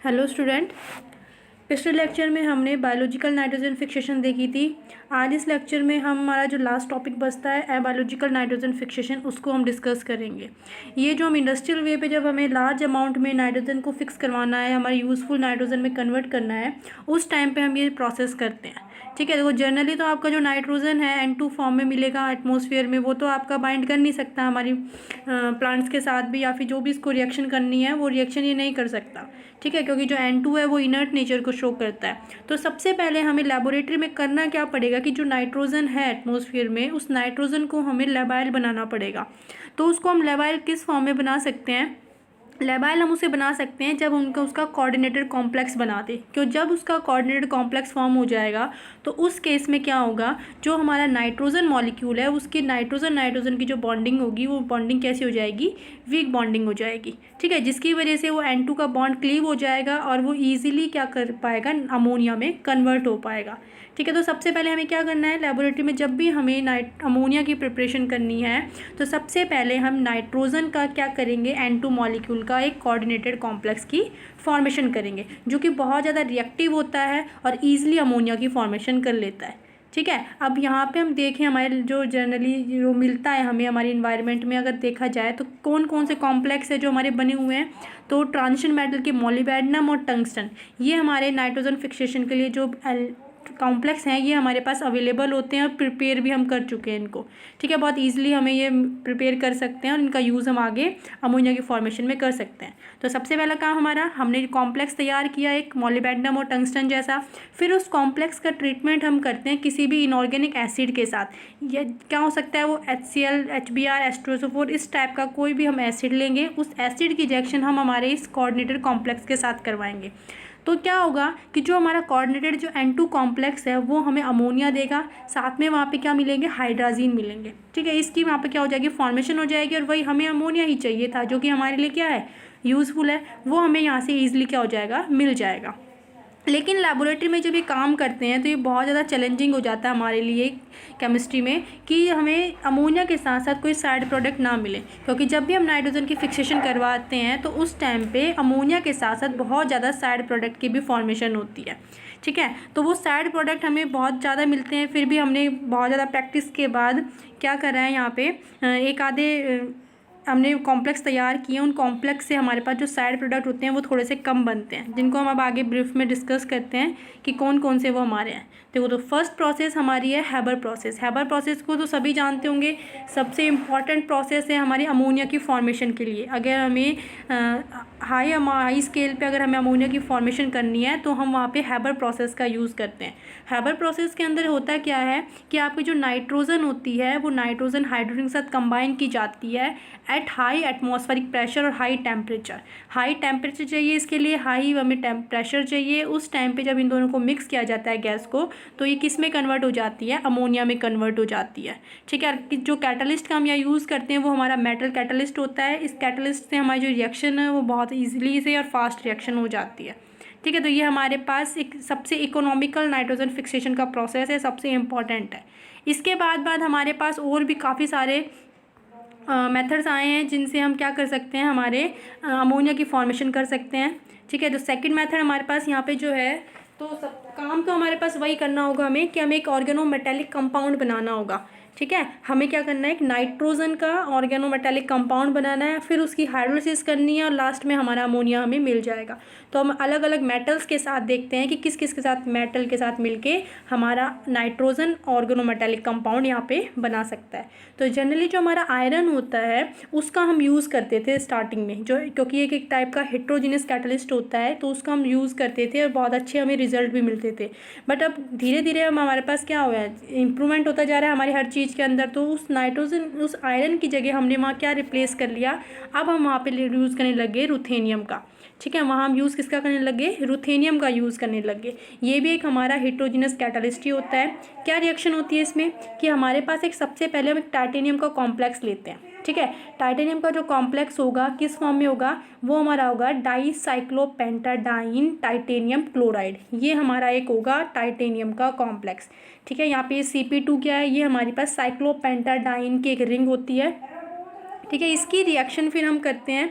Hello student. पिछले lecture में हमने बायोलॉजिकल नाइट्रोजन फिक्सेशन देखी थी। आज इस लेक्चर में हमारा जो लास्ट टॉपिक बचता है एबायोलॉजिकल नाइट्रोजन फिक्सेशन, उसको हम डिस्कस करेंगे। ये जो हम इंडस्ट्रियल वे पे जब हमें लार्ज अमाउंट में नाइट्रोजन को फिक्स करवाना है, हमारे यूज़फुल नाइट्रोजन में कन्वर्ट करना है, उस टाइम पे हम ये प्रोसेस करते हैं। ठीक है, देखो जनरली तो आपका जो नाइट्रोजन है N2 फॉर्म में मिलेगा एटमॉस्फेयर में, वो तो आपका बाइंड कर नहीं सकता हमारी प्लांट्स के साथ भी, या फिर जो भी इसको रिएक्शन करनी है वो रिएक्शन ये नहीं कर सकता। ठीक है, क्योंकि जो N2 है वो इनर्ट नेचर को शो करता है। तो सबसे पहले हमें लेबोरेटरी में करना क्या पड़ेगा कि जो नाइट्रोजन है एटमॉस्फेयर में, उस नाइट्रोजन को हमें लेबाइल बनाना पड़ेगा। तो उसको हम लेबाइल किस फॉर्म में बना सकते हैं? लेबाइल हम उसे बना सकते हैं जब उनका उसका कोऑर्डिनेटेड कॉम्प्लेक्स बना दे। क्यों? जब उसका कोऑर्डिनेटेड कॉम्प्लेक्स फॉर्म हो जाएगा तो उस केस में क्या होगा, जो हमारा नाइट्रोजन मॉलिक्यूल है उसकी नाइट्रोजन की जो बॉन्डिंग होगी वो बॉन्डिंग कैसी हो जाएगी? वीक बॉन्डिंग हो जाएगी। ठीक है, जिसकी वजह से वो N2 का बॉन्ड क्लीव हो जाएगा और वो ईजिली क्या कर पाएगा? अमोनिया में कन्वर्ट हो पाएगा। ठीक है, तो सबसे पहले हमें क्या करना है, लेबोरेटरी में जब भी हमें अमोनिया की प्रिपरेशन करनी है तो सबसे पहले हम नाइट्रोजन का क्या करेंगे? N2 मॉलिक्यूल का एक कोऑर्डिनेटेड कॉम्प्लेक्स की फॉर्मेशन करेंगे, जो कि बहुत ज़्यादा रिएक्टिव होता है और ईजिली अमोनिया की फॉर्मेशन कर लेता है। ठीक है, अब यहाँ पे हम देखें हमारे जो जनरली जो मिलता है हमें हमारी इन्वायरमेंट में, अगर देखा जाए तो कौन कौन से कॉम्प्लेक्स है जो हमारे बने हुए हैं। तो ट्रांजिशन मेटल के मोलिब्डेनम और टंगस्टन, ये हमारे नाइट्रोजन फिक्सेशन के लिए जो कॉम्प्लेक्स हैं ये हमारे पास अवेलेबल होते हैं और प्रिपेयर भी हम कर चुके हैं इनको। ठीक है, बहुत ईजिली हमें ये प्रिपेयर कर सकते हैं और इनका यूज़ हम आगे अमोनिया की फॉर्मेशन में कर सकते हैं। तो सबसे पहला काम हमारा, हमने कॉम्प्लेक्स तैयार किया एक मोलिब्डेनम और टंगस्टन जैसा। फिर उस कॉम्प्लेक्स का ट्रीटमेंट हम करते हैं किसी भी इनऑर्गेनिक एसिड के साथ। ये क्या हो सकता है? वो HCl, HBr, H2SO4 इस टाइप का कोई भी हम एसिड लेंगे, उस एसिड की रिएक्शन हम हमारे इस कोऑर्डिनेटेड कॉम्प्लेक्स के साथ करवाएंगे। तो क्या होगा कि जो हमारा कोऑर्डिनेटेड जो N2 कॉम्प्लेक्स है वो हमें अमोनिया देगा, साथ में वहाँ पे क्या मिलेंगे? हाइड्राजीन मिलेंगे। ठीक है, इसकी वहाँ पे क्या हो जाएगी? फॉर्मेशन हो जाएगी, और वही हमें अमोनिया ही चाहिए था जो कि हमारे लिए क्या है? यूज़फुल है। वो हमें यहाँ से ईजिली क्या हो जाएगा? मिल जाएगा। लेकिन लेबोरेटरी में जब ये काम करते हैं तो ये बहुत ज़्यादा चैलेंजिंग हो जाता है हमारे लिए केमिस्ट्री में, कि हमें अमोनिया के साथ साथ कोई साइड प्रोडक्ट ना मिले। क्योंकि जब भी हम नाइट्रोजन की फिक्सेशन करवाते हैं तो उस टाइम पे अमोनिया के साथ साथ बहुत ज़्यादा साइड प्रोडक्ट की भी फॉर्मेशन होती है। ठीक है, तो वो साइड प्रोडक्ट हमें बहुत ज़्यादा मिलते हैं। फिर भी हमने बहुत ज़्यादा प्रैक्टिस के बाद क्या करा है, यहाँ पे एक आधे हमने कॉम्प्लेक्स तैयार किए, उन कॉम्प्लेक्स से हमारे पास जो साइड प्रोडक्ट होते हैं वो थोड़े से कम बनते हैं, जिनको हम अब आगे ब्रीफ में डिस्कस करते हैं कि कौन कौन से वो हमारे हैं। देखो, तो फर्स्ट प्रोसेस हमारी है हेबर प्रोसेस। हेबर प्रोसेस को तो सभी जानते होंगे, सबसे इम्पॉर्टेंट प्रोसेस है हमारी अमोनिया की फॉर्मेशन के लिए। अगर हमें हाई स्केल पे अगर हमें अमोनिया की फॉर्मेशन करनी है तो हम वहाँ पे हेबर प्रोसेस का यूज़ करते हैं। हेबर प्रोसेस के अंदर होता क्या है कि आपकी जो नाइट्रोजन होती है वो नाइट्रोजन हाइड्रोजन के साथ कंबाइन की जाती है एट हाई एटमॉस्फेरिक प्रेशर और हाई टेम्परेचर। हाई टेम्परेचर चाहिए इसके लिए, हाई हमें प्रेशर चाहिए। उस टाइम पे जब इन दोनों को मिक्स किया जाता है गैस को, तो ये किस में कन्वर्ट हो जाती है? अमोनिया में कन्वर्ट हो जाती है। ठीक है, जो कैटलिस्ट का हम यहाँ यूज़ करते हैं वो हमारा मेटल कैटलिस्ट होता है। इस कैटलिस्ट से हमारी जो रिएक्शन है वो बहुत ईजिली से और फास्ट रिएक्शन हो जाती है। ठीक है, तो ये हमारे पास एक सबसे इकोनॉमिकल नाइट्रोजन फिक्सेशन का प्रोसेस है, सबसे इम्पॉर्टेंट है। इसके बाद हमारे पास और भी काफ़ी सारे मेथड्स आए हैं जिनसे हम क्या कर सकते हैं, हमारे अमोनिया की फॉर्मेशन कर सकते हैं। ठीक है, तो सेकंड मेथड हमारे पास यहाँ पे जो है, तो सब काम तो हमारे पास वही करना होगा हमें कि हमें एक ऑर्गेनोमेटेलिक कंपाउंड बनाना होगा। ठीक है, हमें क्या करना है? एक नाइट्रोजन का ऑर्गेनोमेटेलिक कंपाउंड बनाना है, फिर उसकी हाइड्रोलिसिस करनी है और लास्ट में हमारा अमोनिया हमें मिल जाएगा। तो हम अलग अलग मेटल्स के साथ देखते हैं कि किस किस के साथ मेटल के साथ मिलके हमारा नाइट्रोजन ऑर्गेनोमेटेलिक कंपाउंड यहाँ पे बना सकता है। तो जनरली जो हमारा आयरन होता है उसका हम यूज़ करते थे स्टार्टिंग में, जो क्योंकि एक टाइप का हेट्रोजीनियस कैटलिस्ट होता है तो उसका हम यूज़ करते थे और बहुत अच्छे हमें रिजल्ट भी मिलते थे। बट अब धीरे धीरे हमारे पास क्या हुआ है, इंप्रूवमेंट होता जा रहा है हमारी हर चीज़ के अंदर। तो उस नाइट्रोजन, उस आयरन की जगह हमने वहाँ क्या रिप्लेस कर लिया, अब हम वहाँ पे यूज़ करने लगे रुथेनियम का। ठीक है, वहाँ हम यूज़ किसका करने लगे? रुथेनियम का यूज़ करने लगे। ये भी एक हमारा हेट्रोजीनियस कैटलिस्ट ही होता है। क्या रिएक्शन होती है इसमें कि हमारे पास एक सबसे पहले हम एक टाइटेनियम का कॉम्प्लेक्स लेते हैं। ठीक है, टाइटेनियम का जो कॉम्प्लेक्स होगा किस फॉर्म में होगा? वो हमारा होगा डाइसाइक्लोपेंटाडाइन टाइटेनियम क्लोराइड। ये हमारा एक होगा टाइटेनियम का कॉम्प्लेक्स। ठीक है, यहाँ पे Cp2 क्या है? ये हमारे पास साइक्लोपेंटाडाइन की एक रिंग होती है। ठीक है, इसकी रिएक्शन फिर हम करते हैं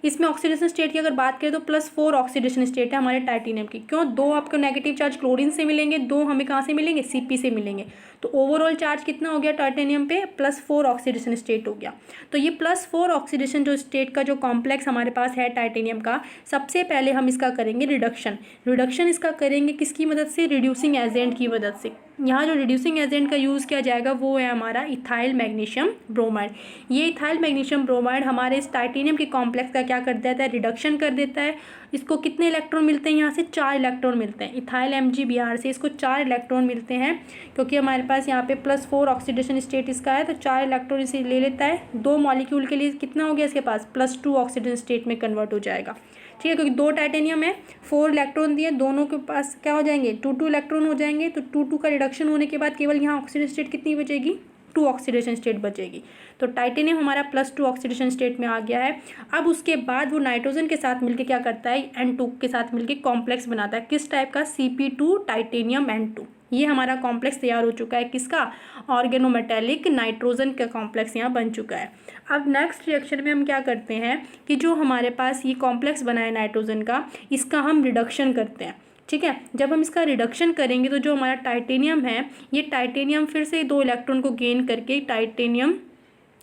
इसमें ऑक्सीडेशन स्टेट की अगर बात करें तो +4 ऑक्सीडेशन स्टेट है हमारे टाइटेनियम की। क्यों? 2 आपको नेगेटिव चार्ज क्लोरीन से मिलेंगे, 2 हमें कहाँ से मिलेंगे? Cp से मिलेंगे। तो ओवरऑल चार्ज कितना हो गया टाइटेनियम पे? +4 ऑक्सीडेशन स्टेट हो गया। तो ये +4 ऑक्सीडेशन जो स्टेट का जो कॉम्प्लेक्स हमारे पास है टाइटेनियम का, सबसे पहले हम इसका करेंगे रिडक्शन इसका करेंगे किसकी मदद से? रिड्यूसिंग एजेंट की मदद से। यहाँ जो रिड्यूसिंग एजेंट का यूज़ किया जाएगा वो है हमारा इथाइल मैग्नीशियम ब्रोमाइड। ये इथाइल मैग्नीशियम ब्रोमाइड हमारे इस टाइटेनियम के कॉम्प्लेक्स का क्या कर देता है? रिडक्शन कर देता है। इसको कितने इलेक्ट्रॉन मिलते हैं? यहाँ से 4 इलेक्ट्रॉन मिलते हैं। इथाइल MgBr से इसको 4 इलेक्ट्रॉन मिलते हैं, क्योंकि हमारे पास यहाँ पे +4 ऑक्सीडेशन स्टेट इसका है, तो 4 इलेक्ट्रॉन इसे ले लेता है। 2 मॉलिक्यूल के लिए कितना हो गया इसके पास? +2 ऑक्सीडेशन स्टेट में कन्वर्ट हो जाएगा। ठीक है, क्योंकि 2 टाइटेनियम है, 4 इलेक्ट्रॉन दिए, दोनों के पास क्या हो जाएंगे? 2 इलेक्ट्रॉन हो जाएंगे। तो 2 का रिडक्शन होने के बाद केवल यहाँ ऑक्सीडेशन स्टेट कितनी बचेगी? 2 ऑक्सीडेशन स्टेट बचेगी। तो टाइटेनियम हमारा +2 ऑक्सीडेशन स्टेट में आ गया है। अब उसके बाद वो नाइट्रोजन के साथ मिलकर क्या करता है? N2 के साथ मिलकर कॉम्प्लेक्स बनाता है। किस टाइप का? Cp2 titanium N2। ये हमारा कॉम्प्लेक्स तैयार हो चुका है। किसका? ऑर्गेनोमेटेलिक नाइट्रोजन का कॉम्प्लेक्स यहाँ बन चुका है। अब नेक्स्ट रिएक्शन में हम क्या करते हैं कि जो हमारे पास ये कॉम्प्लेक्स बना है नाइट्रोजन का, इसका हम रिडक्शन करते हैं। ठीक है, जब हम इसका रिडक्शन करेंगे तो जो हमारा टाइटेनियम है, ये टाइटेनियम फिर से 2 इलेक्ट्रॉन को गेन करके टाइटेनियम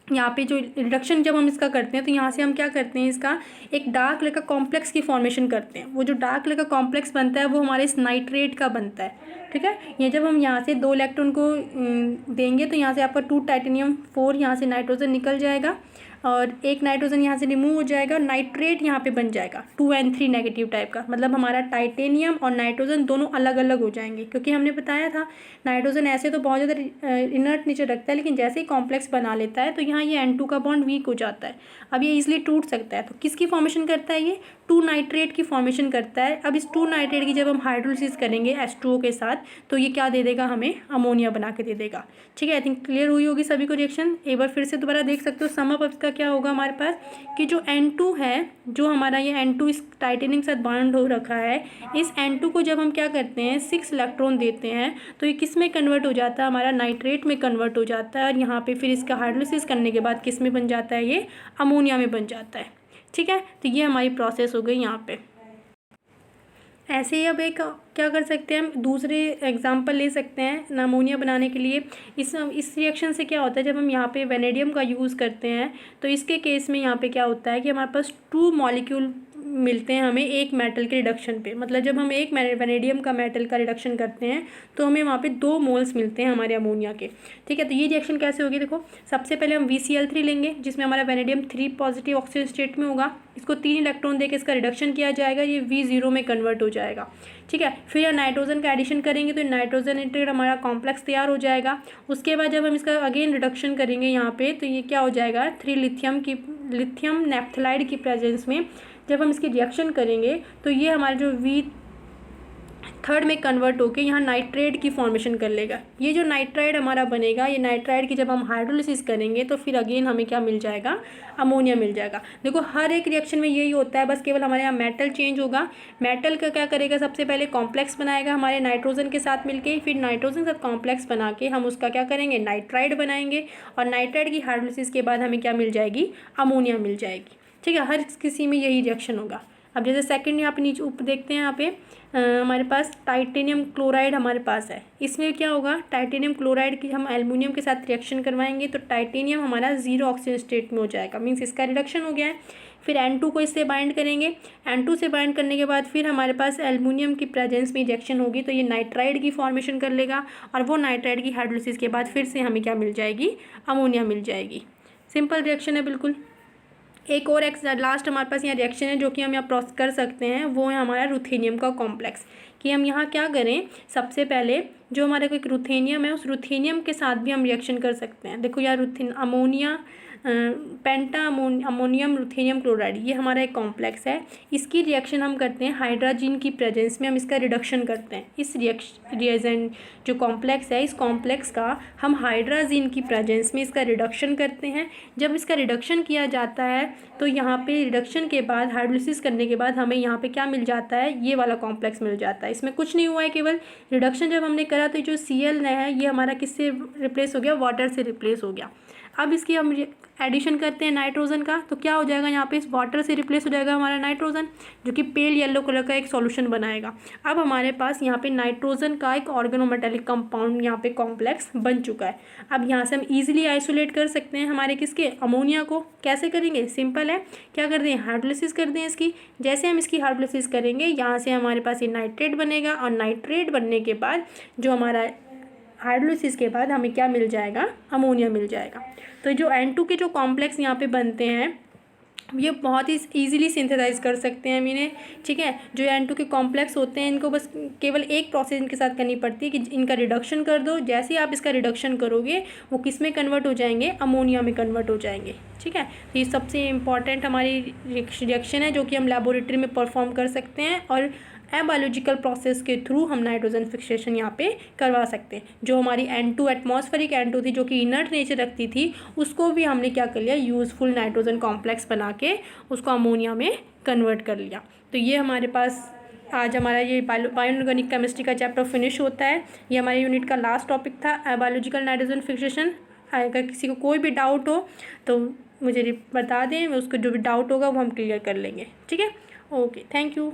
यहाँ पे जो रिडक्शन जब हम इसका करते हैं तो यहाँ से हम क्या करते हैं? इसका एक डार्क कलर का कॉम्प्लेक्स की फॉर्मेशन करते हैं। वो जो डार्क कलर का कॉम्प्लेक्स बनता है वो हमारे इस नाइट्रेट का बनता है। ठीक है, ये जब हम यहाँ से 2 इलेक्ट्रॉन को देंगे तो यहाँ से आपका 2 टाइटेनियम 4 यहाँ से नाइट्रोजन निकल जाएगा और एक नाइट्रोजन यहाँ से रिमूव हो जाएगा। नाइट्रेट यहाँ पे बन जाएगा 2N3 नेगेटिव टाइप का। मतलब हमारा टाइटेनियम और नाइट्रोजन दोनों अलग अलग हो जाएंगे, क्योंकि हमने बताया था नाइट्रोजन ऐसे तो बहुत ज़्यादा इनर्ट नेचर रखता है, लेकिन जैसे ही कॉम्प्लेक्स बना लेता है तो यहाँ ये N2 का बॉन्ड वीक हो जाता है। अब ये ईजिली टूट सकता है। तो किसकी फॉर्मेशन करता है? ये 2 नाइट्रेट की फॉर्मेशन करता है। अब इस 2 नाइट्रेट की जब हम हाइड्रोलिसिस करेंगे H2O के साथ तो ये क्या दे देगा? हमें अमोनिया बना के दे देगा। ठीक है, आई थिंक क्लियर हुई होगी सभी को रिएक्शन। एक बार फिर से दोबारा देख सकते हो। सम अप इसका क्या होगा हमारे पास कि जो N2 है, जो हमारा ये N2 इस टाइटेनियम के साथ बॉन्ड हो रखा है, इस N2 को जब हम क्या करते हैं 6 इलेक्ट्रॉन देते हैं तो ये किस में कन्वर्ट हो जाता है? हमारा नाइट्रेट में कन्वर्ट हो जाता है। और यहाँ पे फिर इसका हाइड्रोलिसिस करने के बाद किस में बन जाता है? ये अमोनिया में बन जाता है। ठीक है, तो ये हमारी प्रोसेस हो गई यहाँ पे। ऐसे ही अब एक क्या कर सकते हैं हम? दूसरे एग्जांपल ले सकते हैं अमोनिया बनाने के लिए। इस रिएक्शन से क्या होता है, जब हम यहाँ पे वेनेडियम का यूज़ करते हैं तो इसके केस में यहाँ पे क्या होता है कि हमारे पास 2 मॉलिक्यूल मिलते हैं हमें एक मेटल के रिडक्शन पे। मतलब जब हम एक वेनेडियम का मेटल का रिडक्शन करते हैं तो हमें वहाँ पे 2 मोल्स मिलते हैं हमारे अमोनिया के। ठीक है, तो ये रिएक्शन कैसे होगी? देखो, सबसे पहले हम VCl3 लेंगे जिसमें हमारा वेनेडियम 3 पॉजिटिव ऑक्सीजन स्टेट में होगा। इसको 3 इलेक्ट्रॉन देकर इसका रिडक्शन किया जाएगा, ये V0 में कन्वर्ट हो जाएगा। ठीक है, फिर यह नाइट्रोजन का एडिशन करेंगे तो नाइट्रोजनेटेड हमारा कॉम्प्लेक्स तैयार हो जाएगा। उसके बाद जब हम इसका अगेन रिडक्शन करेंगे यहाँ पे तो ये क्या हो जाएगा? 3 लिथियम नेप्थलाइड की प्रेजेंस में जब हम इसकी रिएक्शन करेंगे तो ये हमारा जो V3 में कन्वर्ट होके यहाँ नाइट्रेट की फॉर्मेशन कर लेगा। ये जो नाइट्राइड हमारा बनेगा, ये नाइट्राइड की जब हम हाइड्रोलिसिस करेंगे तो फिर अगेन हमें क्या मिल जाएगा? अमोनिया मिल जाएगा। देखो, हर एक रिएक्शन में यही होता है, बस केवल हमारे यहाँ मेटल चेंज होगा। मेटल का क्या करेगा? सबसे पहले कॉम्प्लेक्स बनाएगा हमारे नाइट्रोजन के साथ मिलके, फिर नाइट्रोजन के साथ कॉम्प्लेक्स बना के हम उसका क्या करेंगे? नाइट्राइड बनाएंगे और नाइट्राइड की हाइड्रोलिसिस के बाद हमें क्या मिल जाएगी? अमोनिया मिल जाएगी। ठीक है, हर किसी में यही रिएक्शन होगा। अब जैसे सेकंड यहाँ पे नीचे ऊपर देखते हैं, यहाँ पे हमारे पास टाइटेनियम क्लोराइड हमारे पास है। इसमें क्या होगा? टाइटेनियम क्लोराइड की हम एल्युमिनियम के साथ रिएक्शन करवाएंगे तो टाइटेनियम हमारा 0 ऑक्सीजन स्टेट में हो जाएगा, मीन्स इसका रिडक्शन हो गया है। फिर N2 को इससे बाइंड करेंगे। N2 से बाइंड करने के बाद फिर हमारे पास एल्युमिनियम की प्रेजेंस में रिएक्शन होगी तो ये नाइट्राइड की फॉर्मेशन कर लेगा और वो नाइट्राइड की हाइड्रोलिसिस के बाद फिर से हमें क्या मिल जाएगी? अमोनिया मिल जाएगी। सिंपल रिएक्शन है बिल्कुल। एक और लास्ट हमारे पास यहाँ रिएक्शन है जो कि हम यहाँ प्रोसेस कर सकते हैं, वो है हमारा रुथेनियम का कॉम्प्लेक्स। कि हम यहाँ क्या करें? सबसे पहले जो हमारे को एक रुथेनियम है, उस रुथेनियम के साथ भी हम रिएक्शन कर सकते हैं। देखो यार, अमोनिया पेंटा अमोनियम रुथेनियम क्लोराइड, ये हमारा एक कॉम्प्लेक्स है। इसकी रिएक्शन हम करते हैं हाइड्रोजन की प्रेजेंस में, हम इसका रिडक्शन करते हैं। इस रिएजेंट जो कॉम्प्लेक्स है, इस कॉम्प्लेक्स का हम हाइड्रोजन की प्रेजेंस में इसका रिडक्शन करते हैं। जब इसका रिडक्शन किया जाता है तो यहाँ पे रिडक्शन के बाद हाइड्रोलिसिस करने के बाद हमें यहाँ पे क्या मिल जाता है? ये वाला कॉम्प्लेक्स मिल जाता है। इसमें कुछ नहीं हुआ है, केवल रिडक्शन जब हमने करा तो जो Cl है ये हमारा किससे रिप्लेस हो गया? वाटर से रिप्लेस हो गया। अब इसकी हम एडिशन करते हैं नाइट्रोजन का, तो क्या हो जाएगा यहाँ पे, इस वाटर से रिप्लेस हो जाएगा हमारा नाइट्रोजन, जो कि पेल येलो कलर का एक सॉल्यूशन बनाएगा। अब हमारे पास यहाँ पे नाइट्रोजन का एक ऑर्गेनोमेटेलिक कंपाउंड यहाँ पे कॉम्प्लेक्स बन चुका है। अब यहाँ से हम इजीली आइसोलेट कर सकते हैं हमारे किसके, अमोनिया को। कैसे करेंगे, सिंपल है, क्या कर दें, हाइड्रोलिसिस कर दें इसकी। जैसे हम इसकी हाइड्रोलिसिस करेंगे, यहाँ से हमारे पास ये नाइट्रेट बनेगा, और नाइट्रेट बनने के बाद जो हमारा हाइड्रोलिसिस के बाद हमें क्या मिल जाएगा, अमोनिया मिल जाएगा। तो जो N2 के जो कॉम्प्लेक्स यहाँ पे बनते हैं ये बहुत ही ईजिली सिंथेसाइज कर सकते हैं हम इन्हें, ठीक है। जो N2 के कॉम्प्लेक्स होते हैं इनको बस केवल एक प्रोसेस इनके साथ करनी पड़ती है कि इनका रिडक्शन कर दो। जैसे ही आप इसका रिडक्शन करोगे वो किस में कन्वर्ट हो जाएंगे, अमोनिया में कन्वर्ट हो जाएंगे, ठीक है। तो ये सबसे इम्पॉर्टेंट हमारी रिएक्शन है जो कि हम लेबोरेटरी में परफॉर्म कर सकते हैं, और एबायोलॉजिकल प्रोसेस के थ्रू हम नाइट्रोजन फिक्सेशन यहाँ पे करवा सकते हैं। जो हमारी N2 एटमॉस्फेरिक N2 थी, जो कि इनर्ट नेचर रखती थी, उसको भी हमने क्या कर लिया, यूज़फुल नाइट्रोजन कॉम्प्लेक्स बना के उसको अमोनिया में कन्वर्ट कर लिया। तो ये हमारे पास आज हमारा ये बायोऑर्गेनिक केमिस्ट्री का चैप्टर फिनिश होता है। ये हमारे यूनिट का लास्ट टॉपिक था, एबायोलॉजिकल नाइट्रोजन फिक्सेशन। अगर किसी को कोई भी डाउट हो तो मुझे बता दें, उसको जो भी डाउट होगा वो हम क्लियर कर लेंगे, ठीक है। Okay, thank you.